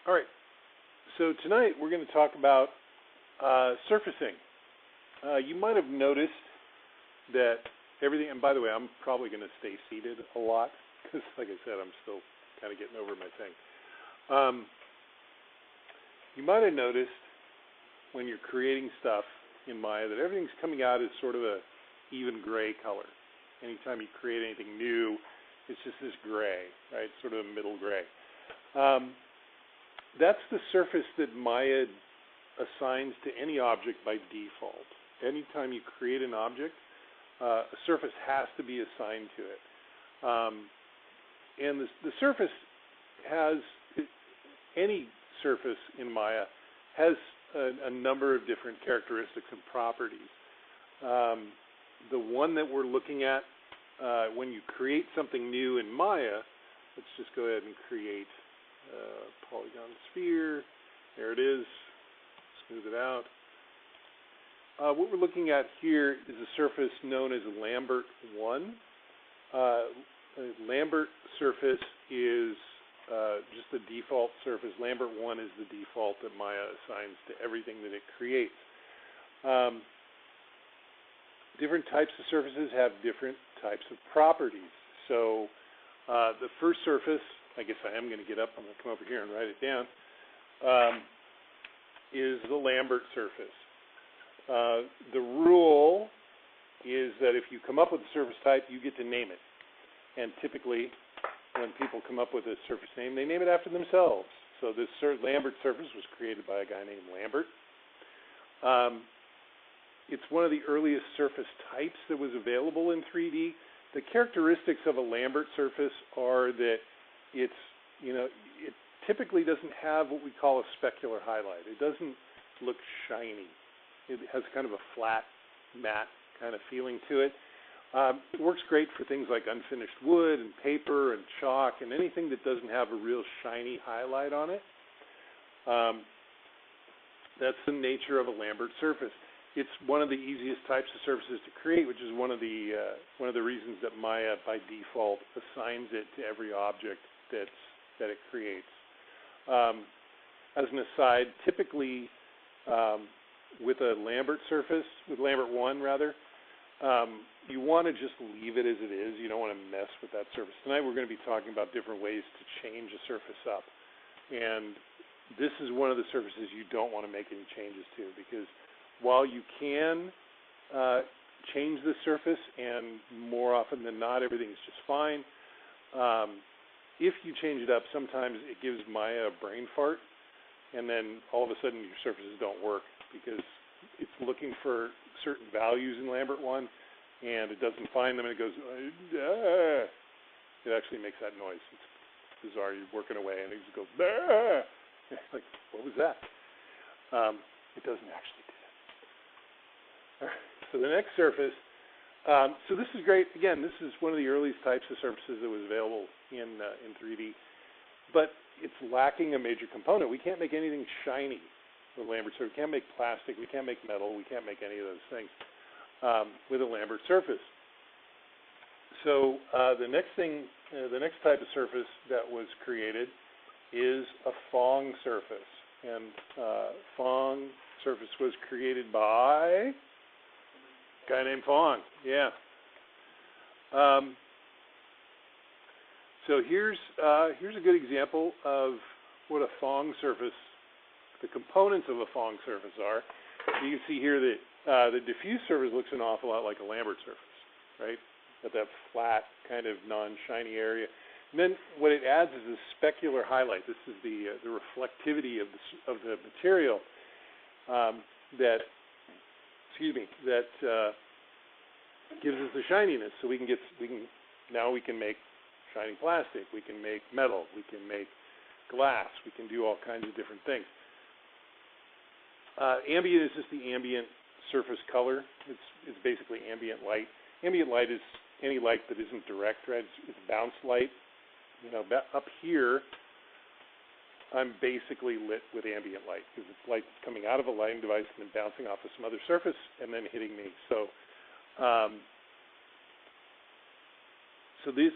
All right. So tonight we're going to talk about surfacing. You might have noticed that everything, and by the way, I'm probably going to stay seated a lot because, like I said, I'm still kind of getting over my thing. You might have noticed when you're creating stuff in Maya that everything's coming out as sort of a even gray color. Anytime you create anything new, it's just this gray, right? Sort of a middle gray. That's the surface that Maya assigns to any object by default. Anytime you create an object, a surface has to be assigned to it. And the surface has, any surface in Maya has a number of different characteristics and properties. The one that we're looking at when you create something new in Maya, let's just go ahead and create a polygon sphere. There it is. Smooth it out. What we're looking at here is a surface known as Lambert 1. Lambert surface is just the default surface. Lambert 1 is the default that Maya assigns to everything that it creates. Different types of surfaces have different types of properties. So the first surface, I guess I am going to get up, I'm going to come over here and write it down, is the Lambert surface. The rule is that if you come up with a surface type, you get to name it. And typically, when people come up with a surface name, they name it after themselves. So this Lambert surface was created by a guy named Lambert. It's one of the earliest surface types that was available in 3D. The characteristics of a Lambert surface are that it typically doesn't have what we call a specular highlight. It doesn't look shiny. It has kind of a flat, matte kind of feeling to it. It works great for things like unfinished wood and paper and chalk and anything that doesn't have a real shiny highlight on it. That's the nature of a Lambert surface. It's one of the easiest types of surfaces to create, which is one of the reasons that Maya by default assigns it to every object that it creates. As an aside, typically with a Lambert surface, with Lambert 1 rather, you want to just leave it as it is. You don't want to mess with that surface. Tonight we're going to be talking about different ways to change a surface up. And this is one of the surfaces you don't want to make any changes to, because while you can change the surface, and more often than not everything's just fine, if you change it up, sometimes it gives Maya a brain fart, and then all of a sudden your surfaces don't work because it's looking for certain values in Lambert 1, and it doesn't find them, and it goes, ah. It actually makes that noise. It's bizarre. You're working away, and it just goes, ah. Like, what was that? It doesn't actually do that. All right, so the next surface, so this is great. Again, this is one of the earliest types of surfaces that was available in 3D, but it's lacking a major component. We can't make anything shiny with Lambert surface. We can't make plastic. We can't make metal. We can't make any of those things with a Lambert surface. So the next type of surface that was created is a Phong surface, and Phong surface was created by a guy named Phong. Yeah. So here's a good example of what a Phong surface, the components of a Phong surface are. You can see here that the diffuse surface looks an awful lot like a Lambert surface, right? Got that flat kind of non-shiny area. And then what it adds is a specular highlight. This is the reflectivity of the material that gives us the shininess. So now we can make shiny plastic. We can make metal. We can make glass. We can do all kinds of different things. Ambient is just the ambient surface color. It's basically ambient light. Ambient light is any light that isn't direct, right? It's bounce light. Up here, I'm basically lit with ambient light because it's light that's coming out of a lighting device and then bouncing off of some other surface and then hitting me. So this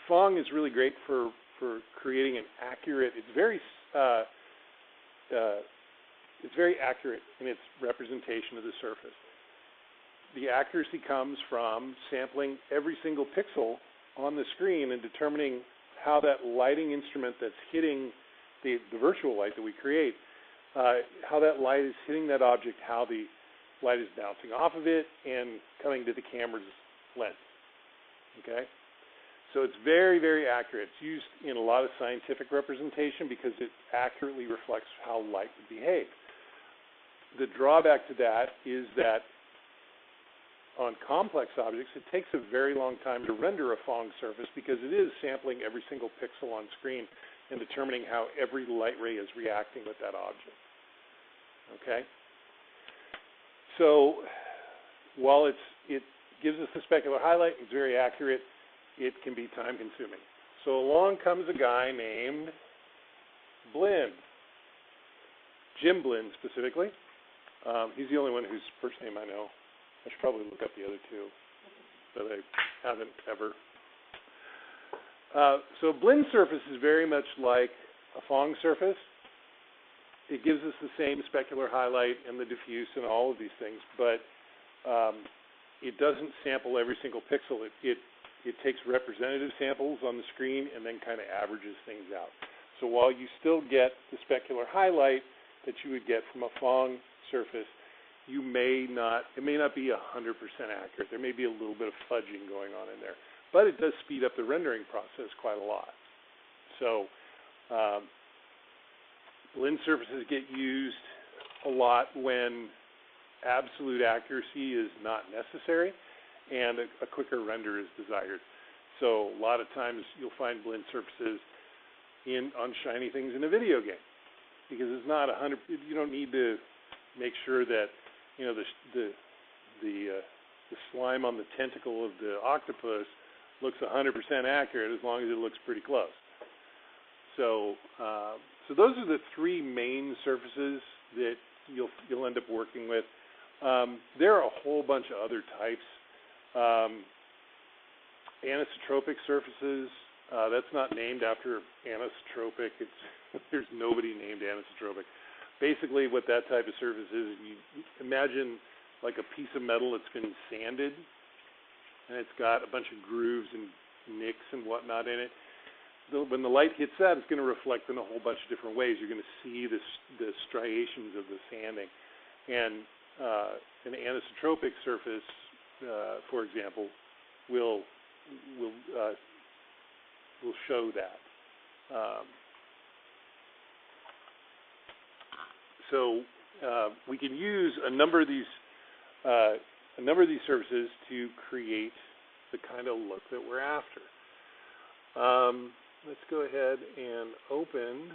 Phong is really great for creating an accurate. It's very accurate in its representation of the surface. The accuracy comes from sampling every single pixel on the screen and determining how that lighting instrument that's hitting the virtual light that we create, how that light is hitting that object, how the light is bouncing off of it and coming to the camera's lens. Okay? So it's very, very accurate. It's used in a lot of scientific representation because it accurately reflects how light would behave. The drawback to that is that on complex objects, it takes a very long time to render a Phong surface because it is sampling every single pixel on screen and determining how every light ray is reacting with that object. Okay? So while it gives us the specular highlight, it's very accurate, it can be time consuming. So along comes a guy named Blind, Jim Blind specifically. He's the only one whose first name I know. I should probably look up the other two, but I haven't ever. So Blind surface is very much like a Phong surface. It gives us the same specular highlight and the diffuse and all of these things, but it doesn't sample every single pixel. It takes representative samples on the screen and then kind of averages things out. So while you still get the specular highlight that you would get from a Phong surface, it may not be 100% accurate. There may be a little bit of fudging going on in there, but it does speed up the rendering process quite a lot. So Blind surfaces get used a lot when absolute accuracy is not necessary and a quicker render is desired. So a lot of times you'll find Blind surfaces on shiny things in a video game because it's not 100. You don't need to make sure that the slime on the tentacle of the octopus looks 100% accurate as long as it looks pretty close. So so those are the three main surfaces that you'll end up working with. There are a whole bunch of other types. Anisotropic surfaces, that's not named after anisotropic. There's nobody named anisotropic. Basically what that type of surface is, you imagine like a piece of metal that's been sanded and it's got a bunch of grooves and nicks and whatnot in it. When the light hits that, it's going to reflect in a whole bunch of different ways. You're going to see the striations of the sanding. And an anisotropic surface, for example, will show that. So we can use a number of these surfaces to create the kind of look that we're after. Let's go ahead and open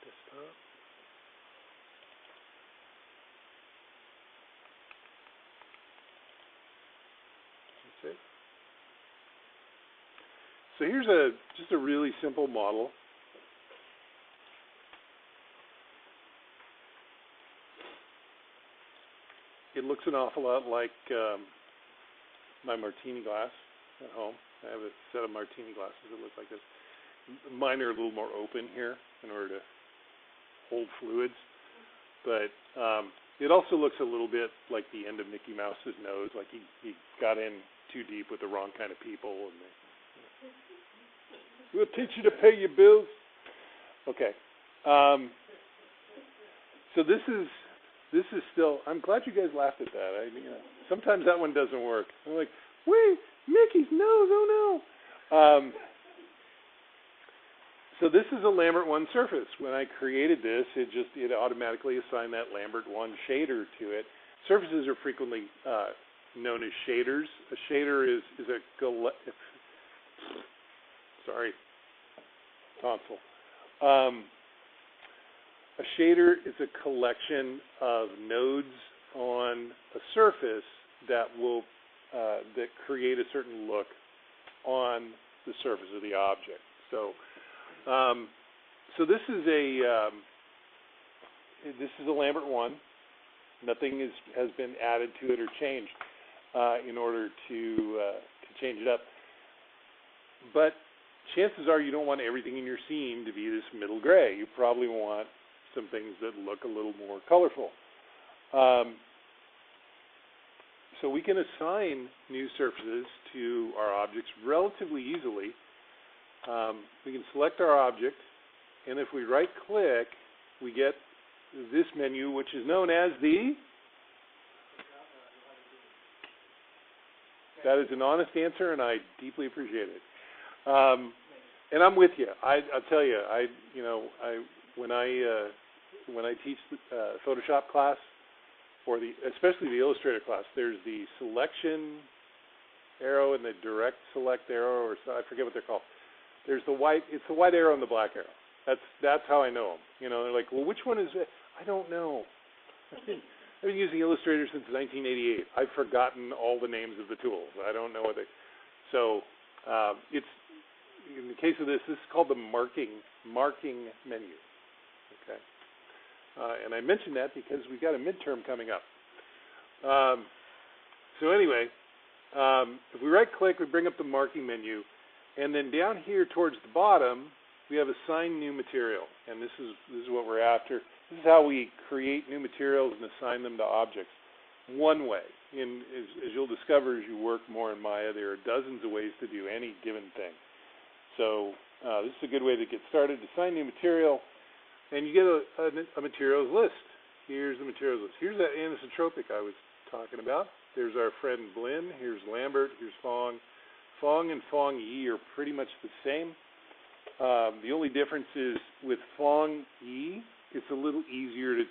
desktop. That's it. So here's just a really simple model. It looks an awful lot like my martini glass at home. I have a set of martini glasses that look like this. Mine are a little more open here in order to hold fluids, but it also looks a little bit like the end of Mickey Mouse's nose, like he got in too deep with the wrong kind of people. And we'll teach you to pay your bills. Okay. So this is still. I'm glad you guys laughed at that. Sometimes that one doesn't work. I'm like, wait, Mickey's nose. Oh no. So this is a Lambert 1 surface. When I created this, it automatically assigned that Lambert 1 shader to it. Surfaces are frequently known as shaders. A shader is tonsil. A shader is a collection of nodes on a surface that will that create a certain look on the surface of the object. So, so this is a Lambert 1. Nothing has been added to it or changed in order to change it up. But chances are you don't want everything in your scene to be this middle gray. You probably want some things that look a little more colorful. So we can assign new surfaces to our objects relatively easily. We can select our object, and if we right-click, we get this menu, which is known as the... That is an honest answer, and I deeply appreciate it. And I'm with you. I'll tell you, when I teach Photoshop class, or especially the Illustrator class, there's the selection arrow and the direct select arrow, or I forget what they're called. There's the white. It's the white arrow and the black arrow. That's how I know them. They're like, well, which one is it? I don't know. I've been using Illustrator since 1988. I've forgotten all the names of the tools. I don't know what they. So it's in the case of this is called the marking menu. Okay. And I mentioned that because we've got a midterm coming up. So anyway, if we right-click, we bring up the marking menu, and then down here towards the bottom, we have assign new material, and this is what we're after. This is how we create new materials and assign them to objects. One way, as you'll discover as you work more in Maya, there are dozens of ways to do any given thing. So this is a good way to get started. Assign new material. And you get a materials list. Here's the materials list. Here's that anisotropic I was talking about. There's our friend Blinn. Here's Lambert. Here's Phong. Phong and Phong Yi are pretty much the same. The only difference is with Phong Yi, it's a little easier to...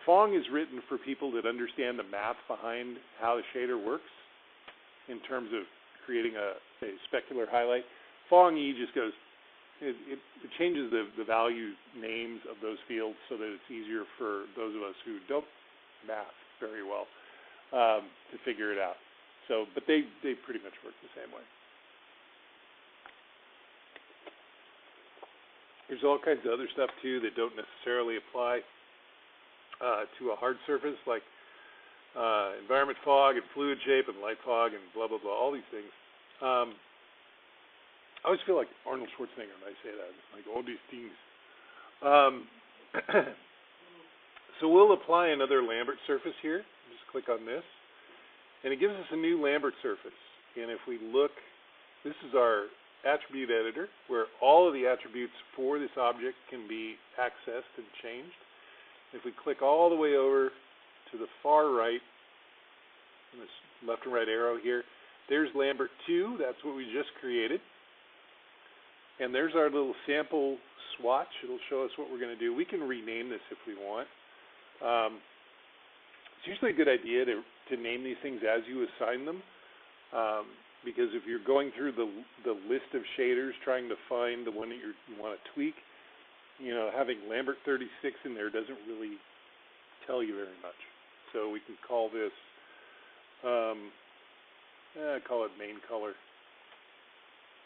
Phong is written for people that understand the math behind how the shader works in terms of creating a specular highlight. Phong Yi just goes... It changes the value names of those fields so that it's easier for those of us who don't math very well to figure it out. So, but they pretty much work the same way. There's all kinds of other stuff too that don't necessarily apply to a hard surface, like environment fog and fluid shape and light fog and blah blah blah. All these things. I always feel like Arnold Schwarzenegger when I say that, like all these things. So we'll apply another Lambert surface here. Just click on this. And it gives us a new Lambert surface. And if we look, this is our attribute editor, where all of the attributes for this object can be accessed and changed. If we click all the way over to the far right, this left and right arrow here, there's Lambert 2. That's what we just created. And there's our little sample swatch. It'll show us what we're going to do. We can rename this if we want. It's usually a good idea to name these things as you assign them, because if you're going through the list of shaders trying to find the one that you want to tweak, having Lambert 36 in there doesn't really tell you very much. So we can call this, call it main color.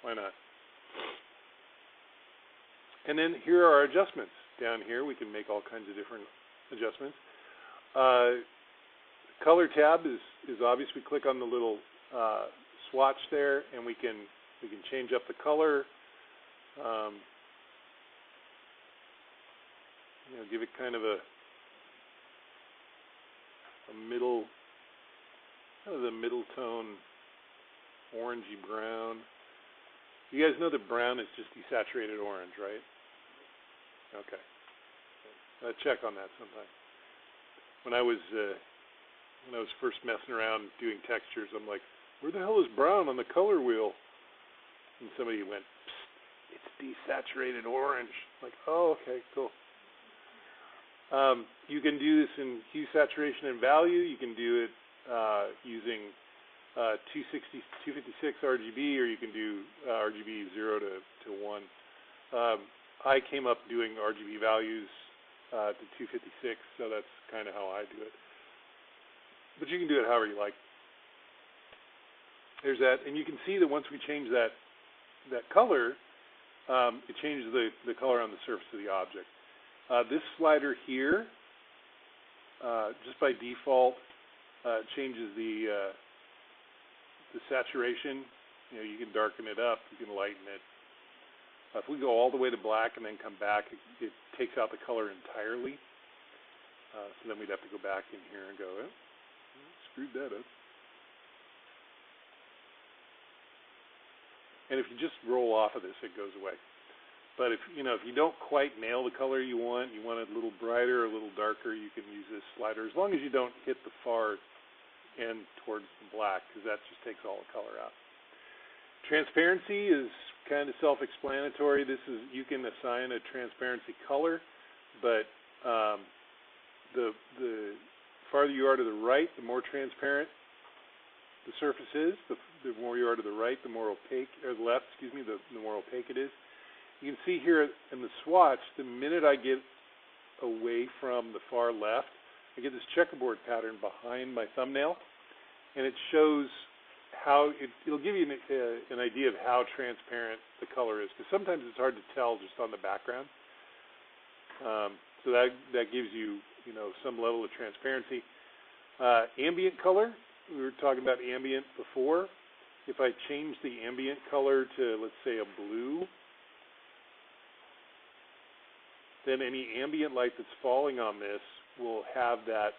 Why not? And then here are our adjustments. Down here we can make all kinds of different adjustments. Color tab is obvious. We click on the little swatch there, and we can change up the color. Give it kind of a middle, kind of the middle tone, orangey brown. You guys know that brown is just desaturated orange, right? Okay. Check on that sometime. When I was first messing around doing textures, I'm like, where the hell is brown on the color wheel? And somebody went, psst, it's desaturated orange. I'm like, oh, okay, cool. You can do this in hue, saturation, and value. You can do it using 256 RGB, or you can do RGB 0 to 1. I came up doing RGB values to 256, so that's kind of how I do it. But you can do it however you like. There's that, and you can see that once we change that color, it changes the color on the surface of the object. This slider here, just by default, changes the saturation. You can darken it up, you can lighten it. If we go all the way to black and then come back, it takes out the color entirely. So then we'd have to go back in here and go, oh, screwed that up. And if you just roll off of this, it goes away. But if you don't quite nail the color you want it a little brighter or a little darker, you can use this slider, as long as you don't hit the far end towards the black, because that just takes all the color out. Transparency is kind of self-explanatory. You can assign a transparency color, but the farther you are to the right, the more transparent the surface is. The more you are to the right, the more opaque, or the left, excuse me, the more opaque it is. You can see here in the swatch, the minute I get away from the far left, I get this checkerboard pattern behind my thumbnail, and it shows how it'll give you an idea of how transparent the color is, because sometimes it's hard to tell just on the background. So that gives you some level of transparency. Ambient color, we were talking about ambient before. If I change the ambient color to, let's say, a blue, then any ambient light that's falling on this will have that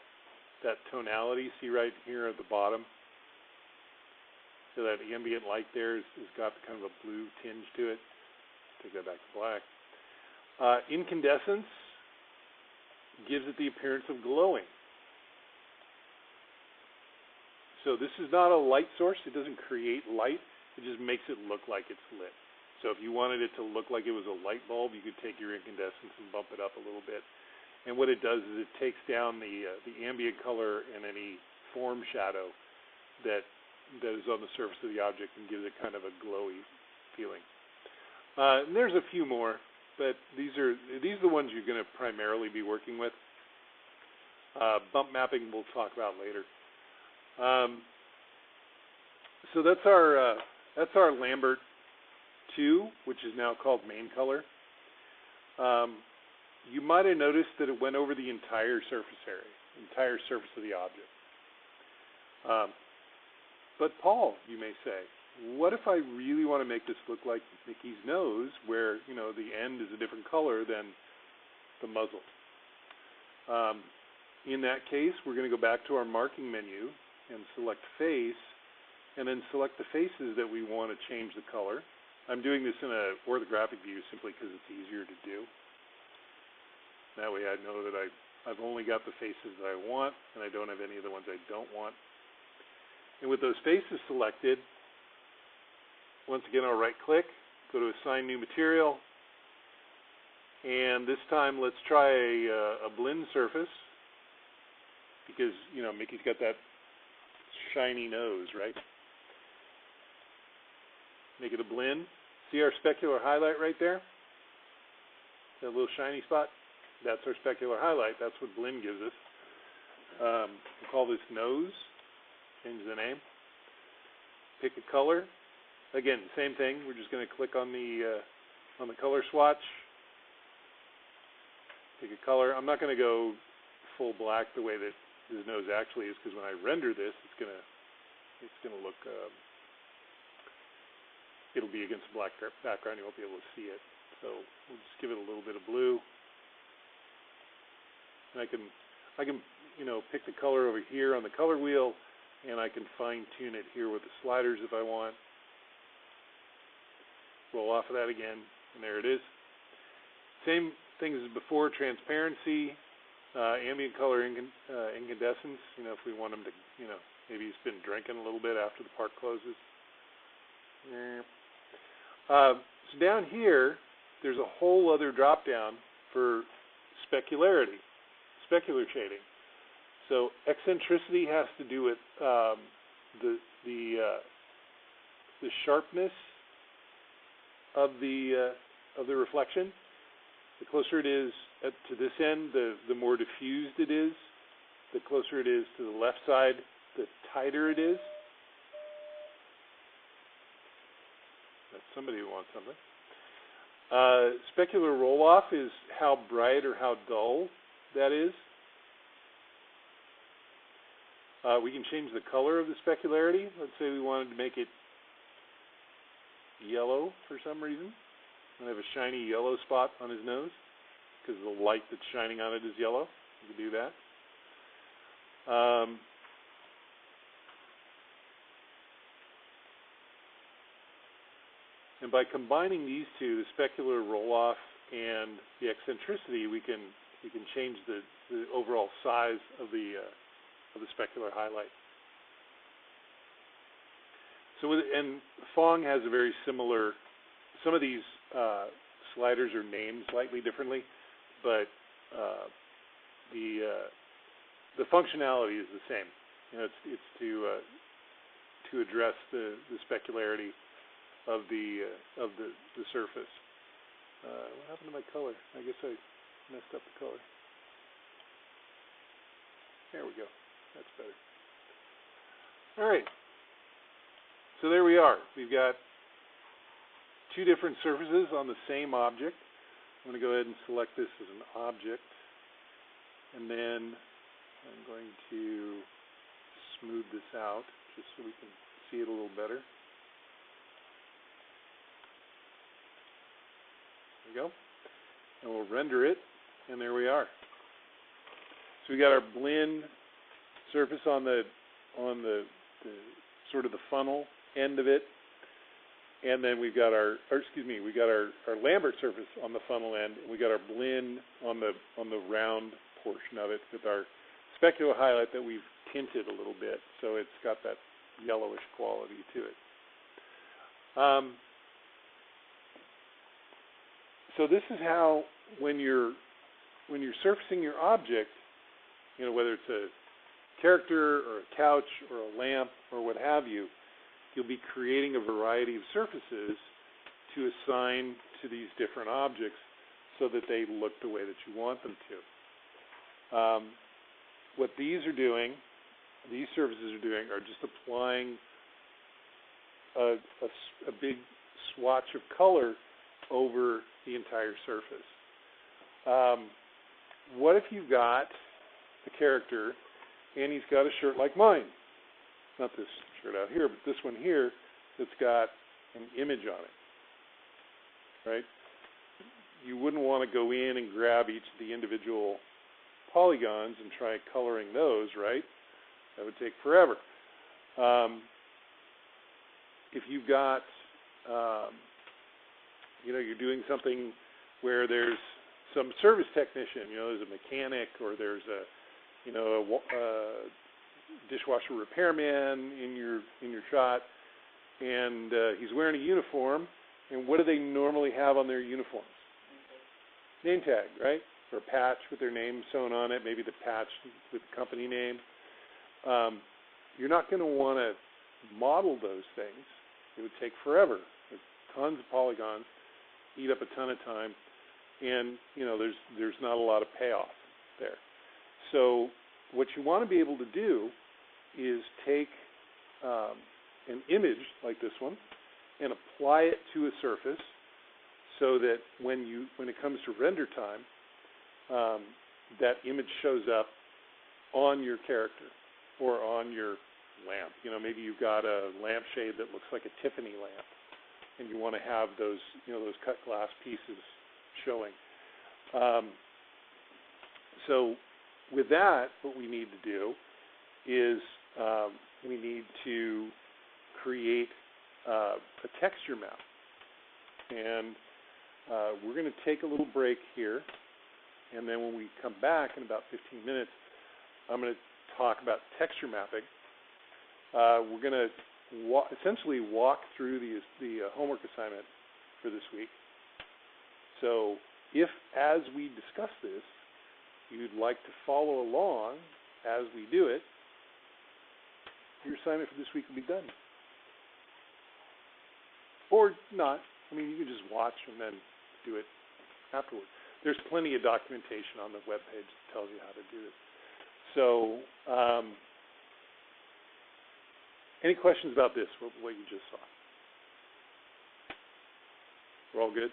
tonality. See right here at the bottom? So that ambient light there has got kind of a blue tinge to it. Take that back to black. Incandescence gives it the appearance of glowing. So this is not a light source. It doesn't create light. It just makes it look like it's lit. So if you wanted it to look like it was a light bulb, you could take your incandescence and bump it up a little bit. And what it does is it takes down the ambient color and any form shadow that is on the surface of the object and gives it kind of a glowy feeling. And there's a few more, but these are the ones you're going to primarily be working with. Bump mapping we'll talk about later. So that's our Lambert 2, which is now called main color. You might have noticed that it went over the entire surface area, entire surface of the object. But Paul, you may say, what if I really want to make this look like Mickey's nose, where the end is a different color than the muzzle? In that case, we're going to go back to our marking menu and select face, and then select the faces that we want to change the color. I'm doing this in an orthographic view simply because it's easier to do. That way I know that I've only got the faces that I want, and I don't have any of the ones I don't want. And with those faces selected, once again I'll right-click, go to Assign New Material, and this time let's try a blend surface, because Mickey's got that shiny nose, right? Make it a blend. See our specular highlight right there? That little shiny spot? That's our specular highlight. That's what blend gives us. We'll call this nose. Change the name. Pick a color. Again, same thing. We're just going to click on the color swatch. Pick a color. I'm not going to go full black the way that his nose actually is, because when I render this, it's going to look. It'll be against a black background. You won't be able to see it. So we'll just give it a little bit of blue. And I can pick the color over here on the color wheel, and I can fine tune it here with the sliders if I want. Roll off of that again, and there it is. Same things as before: transparency, ambient color, incandescence. If we want them to, maybe he's been drinking a little bit after the park closes. So down here, there's a whole other drop down for specularity, specular shading. So eccentricity has to do with the sharpness of the reflection. The closer it is to this end, the more diffused it is. The closer it is to the left side, the tighter it is. That's somebody who wants something. Specular roll-off is how bright or how dull that is. We can change the color of the specularity. Let's say we wanted to make it yellow for some reason. and have a shiny yellow spot on his nose because the light that's shining on it is yellow. You can do that. And by combining these two, the specular roll-off and the eccentricity, we can change the overall size of the specular highlight. So and Phong has a very similar. Some of these sliders are named slightly differently, but the functionality is the same. You know, it's to address the specularity of the surface. What happened to my color? I guess I messed up the color. There we go. That's better. All right. So there we are. We've got two different surfaces on the same object. I'm going to go ahead and select this as an object. And then I'm going to smooth this out just so we can see it a little better. There we go. And we'll render it, and there we are. So we got our blend surface on the sort of the funnel end of it, and then we've got our Lambert surface on the funnel end, and we got our blend on the round portion of it with our specular highlight that we've tinted a little bit, so it's got that yellowish quality to it. So this is how, when you're surfacing your object, you know, whether it's a character or a couch or a lamp or what have you, you'll be creating a variety of surfaces to assign to these different objects so that they look the way that you want them to. What these surfaces are doing are just applying a big swatch of color over the entire surface. What if you've got the character and he's got a shirt like mine? Not this shirt out here, but this one here that's got an image on it, right? You wouldn't want to go in and grab each of the individual polygons and try coloring those, right? That would take forever. If you've got, you know, you're doing something where there's some service technician, you know, there's a mechanic or there's a, you know, a dishwasher repairman in your shot, and he's wearing a uniform, and what do they normally have on their uniforms? Name tag, right? Or a patch with their name sewn on it, maybe the patch with the company name. You're not going to want to model those things. It would take forever. There's tons of polygons, eat up a ton of time, and you know there's not a lot of payoff there. So what you want to be able to do is take an image like this one and apply it to a surface so that when it comes to render time, that image shows up on your character or on your lamp. You know, maybe you've got a lampshade that looks like a Tiffany lamp, and you want to have those, you know, those cut glass pieces showing. So with that, what we need to do is we need to create a texture map. And we're going to take a little break here, and then when we come back in about 15 minutes, I'm going to talk about texture mapping. We're going to essentially walk through the homework assignment for this week. So if, as we discuss this, you'd like to follow along as we do it, your assignment for this week will be done. Or not. I mean, you can just watch and then do it afterward. There's plenty of documentation on the webpage that tells you how to do it. So, any questions about this, what you just saw? We're all good?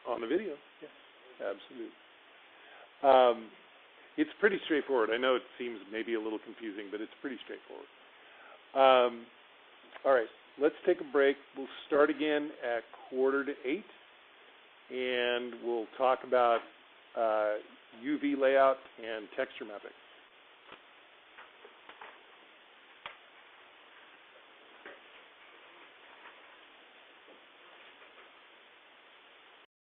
On the video? Yes, absolutely. It's pretty straightforward. I know it seems maybe a little confusing, but it's pretty straightforward. All right, let's take a break. We'll start again at 7:45, and we'll talk about UV layout and texture mapping.